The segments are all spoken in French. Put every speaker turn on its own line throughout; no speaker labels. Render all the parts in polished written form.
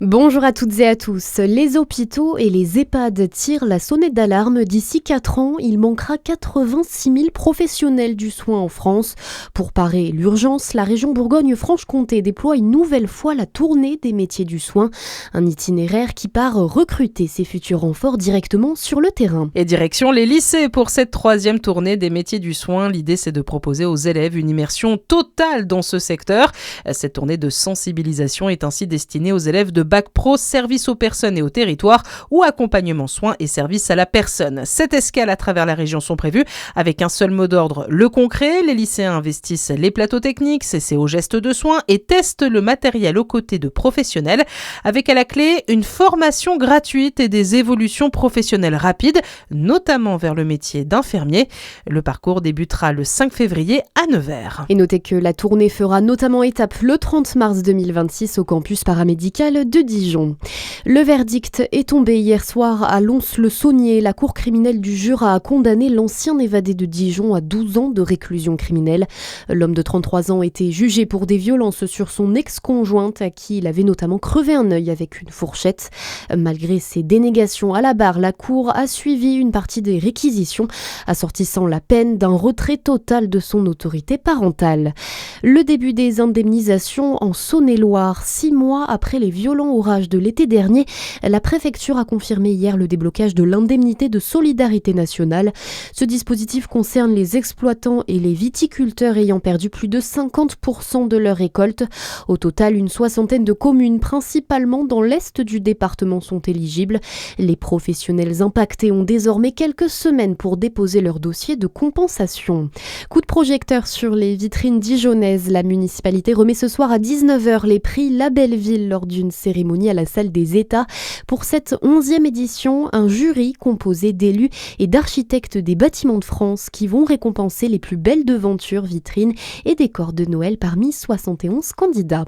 Bonjour à toutes et à tous. Les hôpitaux et les EHPAD tirent la sonnette d'alarme. D'ici 4 ans, il manquera 86 000 professionnels du soin en France. Pour parer l'urgence, la région Bourgogne-Franche-Comté déploie une nouvelle fois la tournée des métiers du soin. Un itinéraire qui part recruter ses futurs renforts directement sur le terrain.
Et direction les lycées pour cette 3e tournée des métiers du soin. L'idée, c'est de proposer aux élèves une immersion totale dans ce secteur. Cette tournée de sensibilisation est ainsi destinée aux élèves de Bac Pro, service aux personnes et au territoire ou accompagnement soins et services à la personne. 7 escales à travers la région sont prévues avec un seul mot d'ordre, le concret. Les lycéens investissent les plateaux techniques, s'essaient aux gestes de soins et testent le matériel aux côtés de professionnels avec à la clé une formation gratuite et des évolutions professionnelles rapides, notamment vers le métier d'infirmier. Le parcours débutera le 5 février à Nevers.
Et notez que la tournée fera notamment étape le 30 mars 2026 au campus paramédical de Dijon. Le verdict est tombé hier soir à Lons-le-Saunier. La cour criminelle du Jura a condamné l'ancien évadé de Dijon à 12 ans de réclusion criminelle. L'homme de 33 ans était jugé pour des violences sur son ex-conjointe à qui il avait notamment crevé un œil avec une fourchette. Malgré ses dénégations à la barre, la cour a suivi une partie des réquisitions, assortissant la peine d'un retrait total de son autorité parentale. Le début des indemnisations en Saône-et-Loire, 6 mois après les violents orages de l'été dernier, la préfecture a confirmé hier le déblocage de l'indemnité de solidarité nationale. Ce dispositif concerne les exploitants et les viticulteurs ayant perdu plus de 50% de leur récolte. Au total, une soixantaine de communes, principalement dans l'est du département, sont éligibles. Les professionnels impactés ont désormais quelques semaines pour déposer leur dossier de compensation. Coup de projecteur sur les vitrines dijonnaises. La municipalité remet ce soir à 19h les prix La Belle Ville lors d'une cérémonie à la salle des États. Pour cette 11e édition, un jury composé d'élus et d'architectes des bâtiments de France qui vont récompenser les plus belles devantures, vitrines et décors de Noël parmi 71 candidats.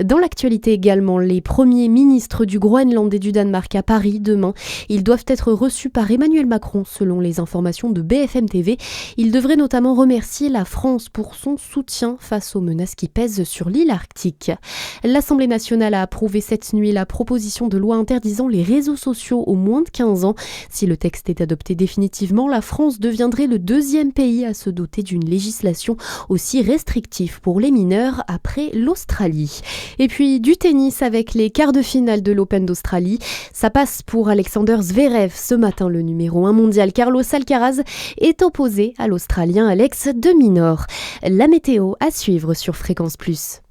Dans l'actualité également, les premiers ministres du Groenland et du Danemark à Paris demain. Ils doivent être reçus par Emmanuel Macron selon les informations de BFM TV. Il devrait notamment remercier la France pour son soutien face aux menaces qui pèsent sur l'île arctique. L'Assemblée nationale a approuvé cette nuit la proposition de loi interdisant les réseaux sociaux aux moins de 15 ans. Si le texte est adopté définitivement, la France deviendrait le 2e pays à se doter d'une législation aussi restrictive pour les mineurs après l'Australie. Et puis du tennis avec les quarts de finale de l'Open d'Australie. Ça passe pour Alexander Zverev. Ce matin, le numéro 1 mondial Carlos Alcaraz est opposé à l'Australien Alex de Minaur. La météo à suivre sur Fréquence Plus.